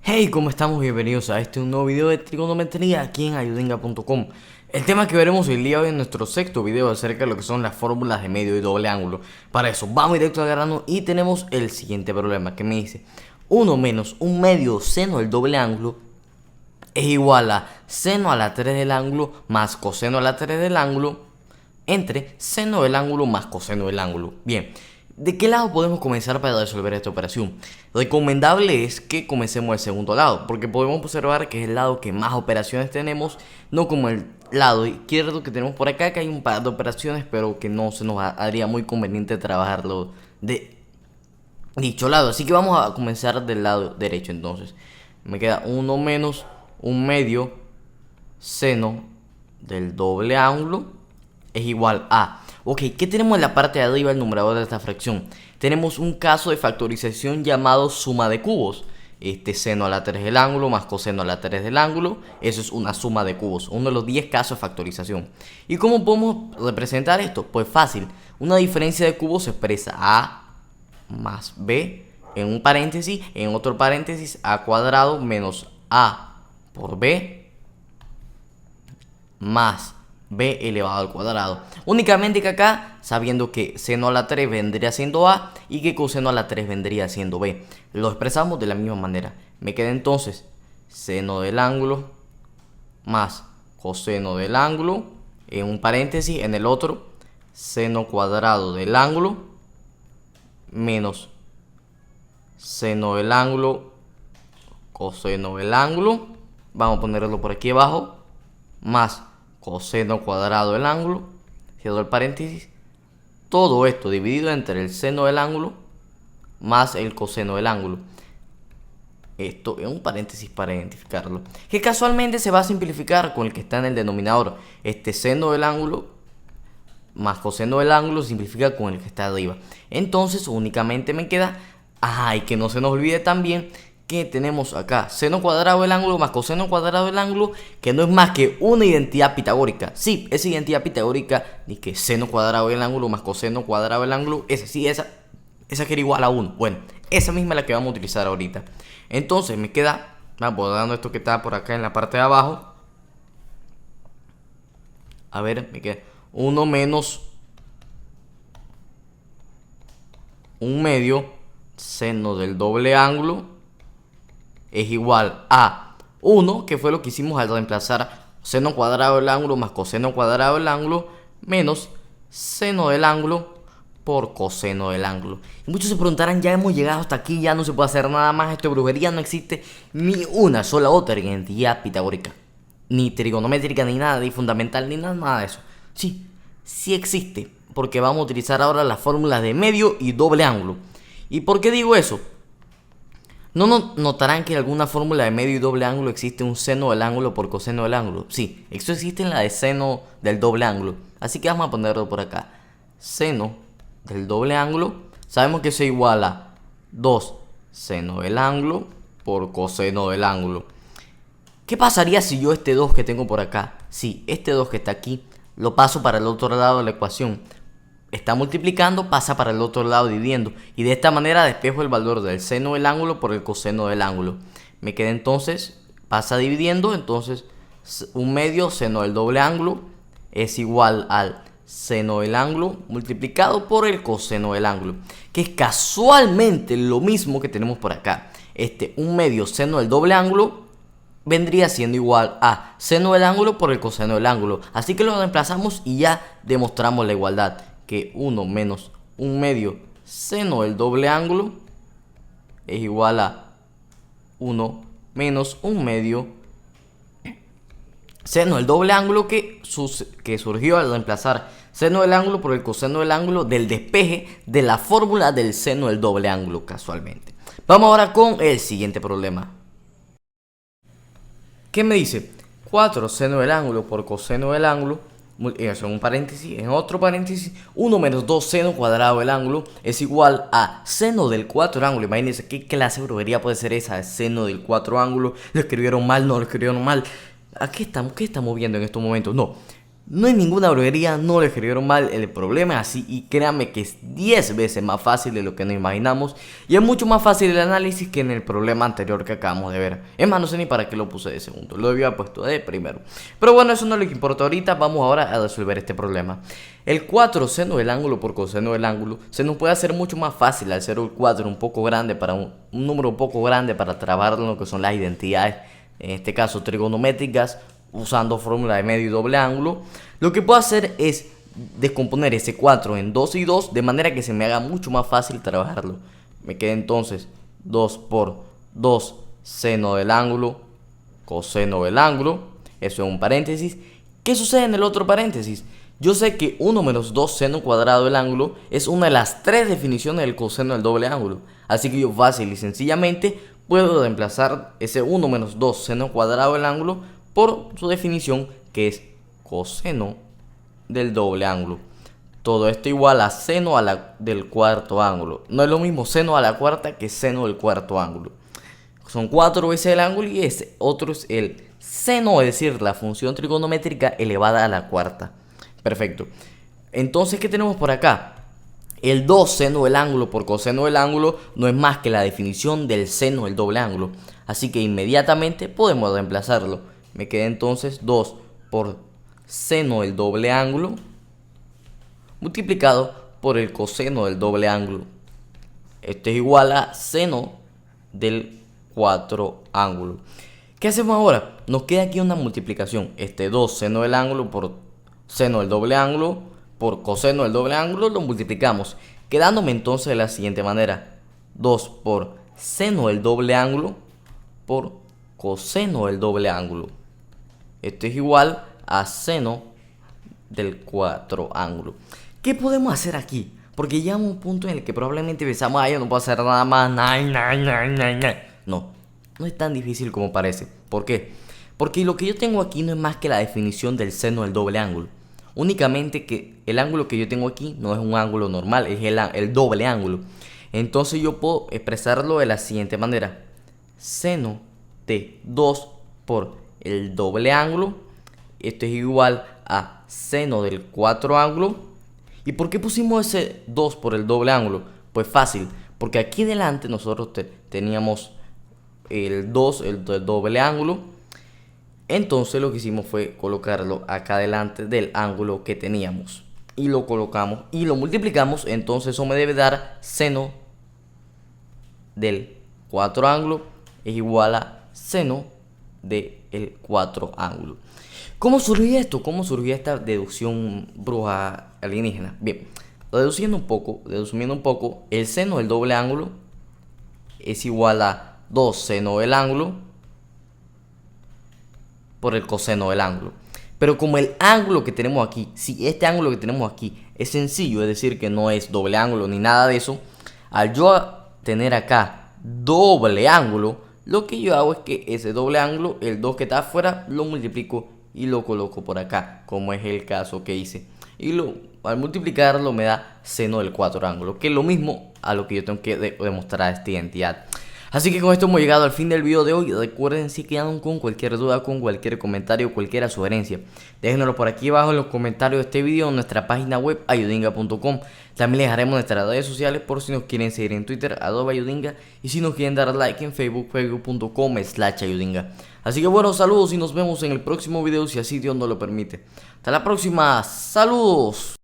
Hey, ¿cómo estamos? Bienvenidos a un nuevo video de trigonometría aquí en ayudenga.com. El tema que veremos el día de hoy en nuestro sexto video acerca de lo que son las fórmulas de medio y doble ángulo. Para eso, vamos directo al grano y tenemos el siguiente problema que me dice 1 menos un medio seno del doble ángulo es igual a seno a la 3 del ángulo más coseno a la 3 del ángulo entre seno del ángulo más coseno del ángulo. Bien, ¿de qué lado podemos comenzar para resolver esta operación? Recomendable es que comencemos el segundo lado, porque podemos observar que es el lado que más operaciones tenemos, no como el lado izquierdo que tenemos por acá, que hay un par de operaciones, pero que no se nos haría muy conveniente trabajarlo de dicho lado. Así que vamos a comenzar del lado derecho entonces. Me queda 1 menos un medio seno del doble ángulo es igual a... Ok, ¿qué tenemos en la parte de arriba del numerador de esta fracción? Tenemos un caso de factorización llamado suma de cubos. Seno a la 3 del ángulo más coseno a la 3 del ángulo. Eso es una suma de cubos, uno de los 10 casos de factorización. ¿Y cómo podemos representar esto? Pues fácil, una diferencia de cubos se expresa a más b en un paréntesis, en otro paréntesis a cuadrado menos a por b más b elevado al cuadrado. Únicamente que acá, sabiendo que seno a la 3 vendría siendo a y que coseno a la 3 vendría siendo b, lo expresamos de la misma manera. Me queda entonces seno del ángulo más coseno del ángulo, en un paréntesis, en el otro seno cuadrado del ángulo menos seno del ángulo coseno del ángulo, vamos a ponerlo por aquí abajo, más coseno cuadrado del ángulo, cierro el paréntesis, todo esto dividido entre el seno del ángulo más el coseno del ángulo. Esto es un paréntesis para identificarlo, que casualmente se va a simplificar con el que está en el denominador. Seno del ángulo más coseno del ángulo se simplifica con el que está arriba. Entonces únicamente me queda, y que no se nos olvide también que tenemos acá seno cuadrado del ángulo más coseno cuadrado del ángulo, que no es más que una identidad pitagórica. Sí, esa identidad pitagórica de que seno cuadrado del ángulo más coseno cuadrado del ángulo, esa que era igual a 1. Bueno, esa misma es la que vamos a utilizar ahorita. Entonces me queda, dando esto que está por acá en la parte de abajo. A ver, me queda 1 menos un medio seno del doble ángulo es igual a 1, que fue lo que hicimos al reemplazar seno cuadrado del ángulo más coseno cuadrado del ángulo, menos seno del ángulo por coseno del ángulo. Y muchos se preguntarán, ya hemos llegado hasta aquí, ya no se puede hacer nada más, esto de brujería, no existe ni una sola otra identidad pitagórica, ni trigonométrica, ni nada, ni fundamental, ni nada de eso. Sí, sí existe, porque vamos a utilizar ahora las fórmulas de medio y doble ángulo. ¿Y por qué digo eso? ¿No notarán que en alguna fórmula de medio y doble ángulo existe un seno del ángulo por coseno del ángulo? Sí, esto existe en la de seno del doble ángulo. Así que vamos a ponerlo por acá. Seno del doble ángulo, sabemos que eso es igual a 2 seno del ángulo por coseno del ángulo. ¿Qué pasaría si yo este 2 que tengo por acá, este 2 que está aquí, lo paso para el otro lado de la ecuación? Está multiplicando, pasa para el otro lado dividiendo, y de esta manera despejo el valor del seno del ángulo por el coseno del ángulo. Me queda entonces, pasa dividiendo, entonces un medio seno del doble ángulo es igual al seno del ángulo multiplicado por el coseno del ángulo, que es casualmente lo mismo que tenemos por acá. Un medio seno del doble ángulo vendría siendo igual a seno del ángulo por el coseno del ángulo. Así que lo reemplazamos y ya demostramos la igualdad, que 1 menos un medio seno del doble ángulo es igual a 1 menos un medio seno del doble ángulo que surgió al reemplazar seno del ángulo por el coseno del ángulo del despeje de la fórmula del seno del doble ángulo casualmente. Vamos ahora con el siguiente problema. ¿Qué me dice? 4 seno del ángulo por coseno del ángulo, en un paréntesis, en otro paréntesis, 1 menos 2 seno cuadrado del ángulo es igual a seno del 4 ángulo. Imagínense qué clase de brujería puede ser esa, seno del 4 ángulo. Lo escribieron mal, no lo escribieron mal. ¿A qué estamos viendo en estos momentos? No, No hay ninguna brujería, no le escribieron mal, el problema es así y créanme que es 10 veces más fácil de lo que nos imaginamos y es mucho más fácil el análisis que en el problema anterior que acabamos de ver. Es más, no sé ni para qué lo puse de segundo, lo había puesto de primero. Pero bueno, eso no es lo que importa ahorita, vamos ahora a resolver este problema. El 4 seno del ángulo por coseno del ángulo se nos puede hacer mucho más fácil al ser el 4 un poco grande para un número un poco grande para trabajar lo que son las identidades, en este caso trigonométricas, usando fórmula de medio y doble ángulo. Lo que puedo hacer es descomponer ese 4 en 2 y 2 de manera que se me haga mucho más fácil trabajarlo. Me queda entonces 2 por 2 seno del ángulo, coseno del ángulo, eso es un paréntesis. ¿Qué sucede en el otro paréntesis? Yo sé que 1 menos 2 seno cuadrado del ángulo es una de las 3 definiciones del coseno del doble ángulo. Así que yo fácil y sencillamente puedo reemplazar ese 1 menos 2 seno cuadrado del ángulo por su definición, que es coseno del doble ángulo. Todo esto igual a seno del cuarto ángulo. No es lo mismo seno a la cuarta que seno del cuarto ángulo. Son 4 veces el ángulo y ese otro es el seno, es decir, la función trigonométrica elevada a la cuarta. Perfecto. Entonces, ¿qué tenemos por acá? El 2 seno del ángulo por coseno del ángulo no es más que la definición del seno del doble ángulo. Así que inmediatamente podemos reemplazarlo. Me queda entonces 2 por seno del doble ángulo multiplicado por el coseno del doble ángulo. Esto es igual a seno del 4 ángulo. ¿Qué hacemos ahora? Nos queda aquí una multiplicación. 2 seno del ángulo por seno del doble ángulo por coseno del doble ángulo lo multiplicamos, quedándome entonces de la siguiente manera: 2 por seno del doble ángulo por coseno del doble ángulo. Esto es igual a seno del 4 ángulo. ¿Qué podemos hacer aquí? Porque llegamos a un punto en el que probablemente pensamos, yo no puedo hacer nada más. No, no es tan difícil como parece. ¿Por qué? Porque lo que yo tengo aquí no es más que la definición del seno del doble ángulo. Únicamente que el ángulo que yo tengo aquí no es un ángulo normal, es el doble ángulo. Entonces yo puedo expresarlo de la siguiente manera: seno de 2 por el doble ángulo, esto es igual a seno del 4 ángulo. ¿Y por qué pusimos ese 2 por el doble ángulo? Pues fácil, porque aquí delante nosotros teníamos el 2, el doble ángulo. Entonces lo que hicimos fue colocarlo acá delante del ángulo que teníamos y lo colocamos y lo multiplicamos. Entonces eso me debe dar seno del 4 ángulo es igual a seno del 4 ángulo. ¿Cómo surgió esto? ¿Cómo surgió esta deducción bruja alienígena? Bien, deduciendo un poco, el seno del doble ángulo es igual a 2 seno del ángulo por el coseno del ángulo. Pero como el ángulo que tenemos aquí, si este ángulo que tenemos aquí es sencillo, es decir, que no es doble ángulo ni nada de eso, al yo tener acá doble ángulo, lo que yo hago es que ese doble ángulo, el 2 que está afuera, lo multiplico y lo coloco por acá, como es el caso que hice. Y al multiplicarlo me da seno del 4 ángulo, que es lo mismo a lo que yo tengo que demostrar esta identidad. Así que con esto hemos llegado al fin del video de hoy. Recuerden, si quedan con cualquier duda, con cualquier comentario, cualquier sugerencia, déjenoslo por aquí abajo en los comentarios de este video en nuestra página web ayudinga.com. También les dejaremos nuestras redes sociales por si nos quieren seguir en Twitter, @ayudinga, y si nos quieren dar like en Facebook, facebook.com/ayudinga. Así que bueno, saludos y nos vemos en el próximo video si así Dios nos lo permite. Hasta la próxima, saludos.